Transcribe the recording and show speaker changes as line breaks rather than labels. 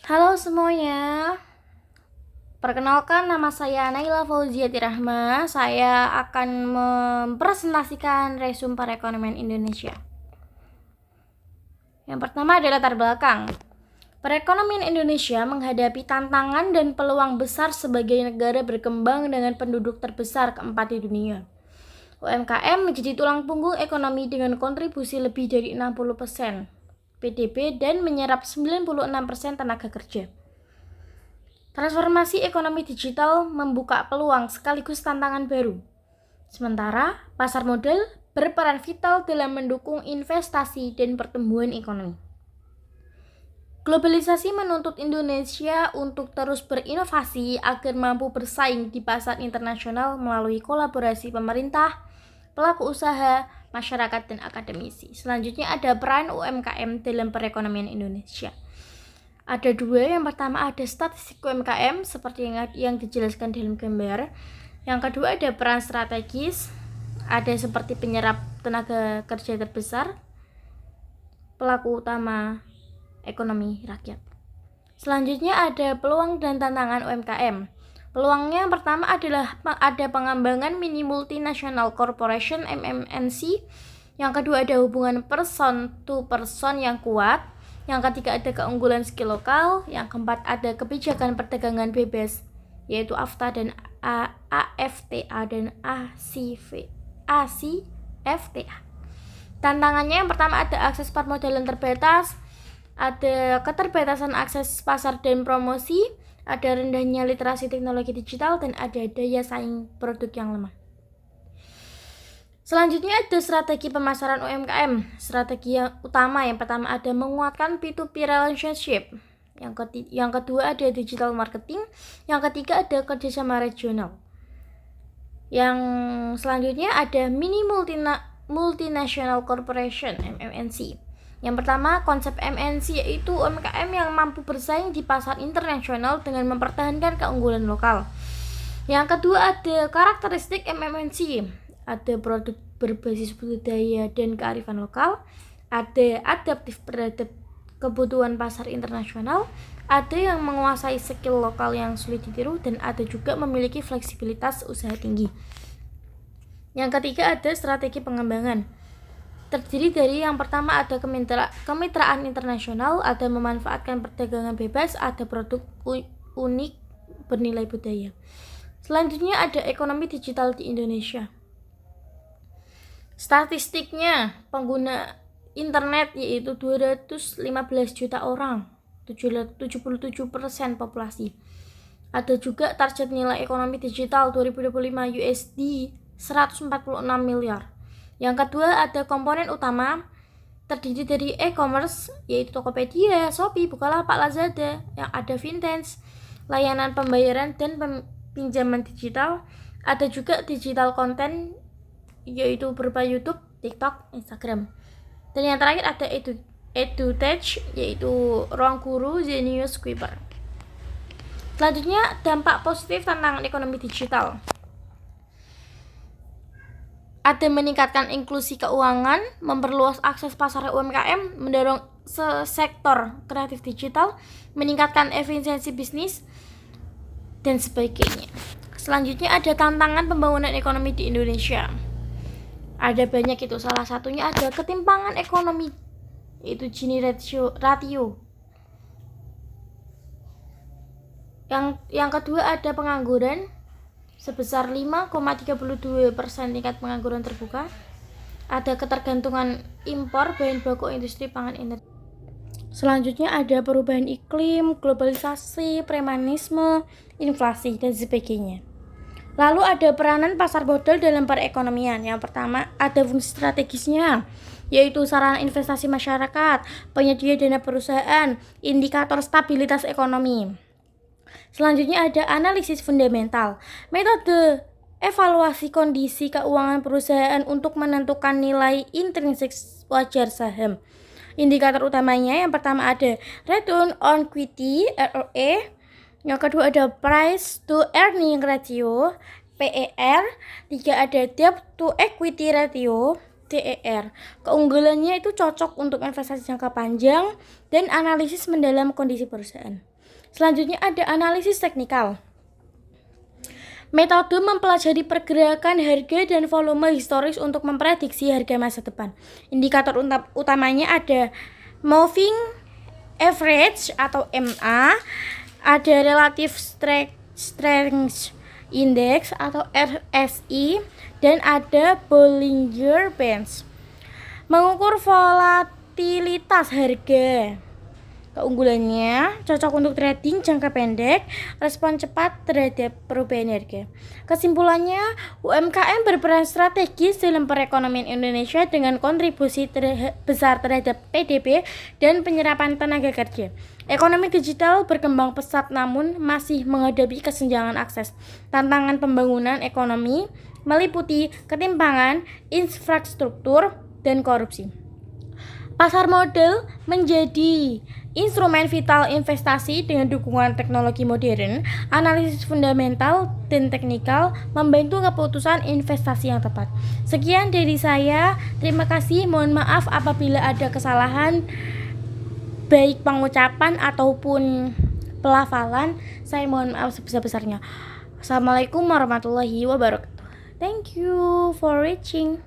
Halo semuanya, perkenalkan nama saya Naila Fauziati Rahma. Saya akan mempresentasikan resume perekonomian Indonesia. Yang pertama adalah latar belakang. Perekonomian Indonesia menghadapi tantangan dan peluang besar sebagai negara berkembang dengan penduduk terbesar keempat di dunia. UMKM menjadi tulang punggung ekonomi dengan kontribusi lebih dari 60% PDB dan menyerap 96% tenaga kerja. Transformasi ekonomi digital membuka peluang sekaligus tantangan baru. Sementara, pasar modal berperan vital dalam mendukung investasi dan pertumbuhan ekonomi. Globalisasi menuntut Indonesia untuk terus berinovasi agar mampu bersaing di pasar internasional melalui kolaborasi pemerintah, pelaku usaha, masyarakat, dan akademisi. Selanjutnya ada peran UMKM dalam perekonomian Indonesia. Ada dua, yang pertama ada statistik UMKM seperti yang dijelaskan dalam gambar. Yang kedua ada peran strategis, ada seperti penyerap tenaga kerja terbesar, pelaku utama ekonomi rakyat. Selanjutnya ada peluang dan tantangan UMKM. Peluangnya yang pertama adalah ada pengembangan mini multinational corporation MMNC. Yang kedua ada hubungan person to person yang kuat. Yang ketiga ada keunggulan skill lokal. Yang keempat ada kebijakan perdagangan bebas yaitu AFTA dan AFTA dan ACFTA. Tantangannya yang pertama ada akses permodalan terbatas, ada keterbatasan akses pasar dan promosi, ada rendahnya literasi teknologi digital, dan ada daya saing produk yang lemah. Selanjutnya ada strategi pemasaran UMKM. Strategi yang utama yang pertama ada menguatkan P2P relationship. Yang kedua ada digital marketing. Yang ketiga ada kerjasama regional. Yang selanjutnya ada mini multinational corporation MMNC. Yang pertama, konsep MNC yaitu UMKM yang mampu bersaing di pasar internasional dengan mempertahankan keunggulan lokal. Yang kedua ada karakteristik MMNC, ada produk berbasis budaya dan kearifan lokal, ada adaptif terhadap kebutuhan pasar internasional, ada yang menguasai skill lokal yang sulit ditiru, dan ada juga memiliki fleksibilitas usaha tinggi. Yang ketiga ada strategi pengembangan. Terdiri dari yang pertama ada kemitraan internasional, ada memanfaatkan perdagangan bebas, ada produk unik bernilai budaya. Selanjutnya ada ekonomi digital di Indonesia. Statistiknya pengguna internet yaitu 215 juta orang, 77% populasi. Ada juga target nilai ekonomi digital 2025 USD 146 miliar. Yang kedua ada komponen utama terdiri dari e-commerce yaitu Tokopedia, Shopee, Bukalapak, Lazada, yang ada Vintage, layanan pembayaran dan pinjaman digital, ada juga digital content yaitu berupa YouTube, TikTok, Instagram. Dan yang terakhir ada EduTech yaitu Ruang Guru, Zenius, Kuiper. Selanjutnya dampak positif tantangan ekonomi digital. Ada meningkatkan inklusi keuangan, memperluas akses pasar UMKM, mendorong sektor kreatif digital, meningkatkan efisiensi bisnis, dan sebagainya. Selanjutnya ada tantangan pembangunan ekonomi di Indonesia. Ada banyak itu, salah satunya ada ketimpangan ekonomi, yaitu Gini ratio. Yang kedua ada pengangguran sebesar 5,32% tingkat pengangguran terbuka. Ada ketergantungan impor bahan baku industri pangan energi. Selanjutnya ada perubahan iklim, globalisasi, premanisme, inflasi, dan sebagainya. Lalu ada peranan pasar modal dalam perekonomian. Yang pertama ada fungsi strategisnya, yaitu sarana investasi masyarakat, penyedia dana perusahaan, indikator stabilitas ekonomi. Selanjutnya ada analisis fundamental, metode evaluasi kondisi keuangan perusahaan untuk menentukan nilai intrinsik wajar saham. Indikator utamanya yang pertama ada return on equity (ROE), yang kedua ada price to earning ratio (PER), tiga ada debt to equity ratio, TER. Keunggulannya itu cocok untuk investasi jangka panjang dan analisis mendalam kondisi perusahaan. Selanjutnya ada analisis teknikal. Metode mempelajari pergerakan harga dan volume historis untuk memprediksi harga masa depan. Indikator utamanya ada moving average atau MA, ada relative strength index atau RSI, dan ada Bollinger Bands. Mengukur volatilitas harga. Keunggulannya cocok untuk trading jangka pendek, respon cepat terhadap perubahan harga. Kesimpulannya, UMKM berperan strategis dalam perekonomian Indonesia dengan kontribusi besar terhadap PDB dan penyerapan tenaga kerja. Ekonomi digital berkembang pesat namun masih menghadapi kesenjangan akses. Tantangan pembangunan ekonomi meliputi ketimpangan, infrastruktur, dan korupsi. Pasar modal menjadi instrumen vital investasi dengan dukungan teknologi modern, analisis fundamental dan teknikal membantu keputusan investasi yang tepat. Sekian dari saya, terima kasih, mohon maaf apabila ada kesalahan baik pengucapan ataupun pelafalan, saya mohon maaf sebesar-besarnya. Assalamualaikum warahmatullahi wabarakatuh. Thank you for watching.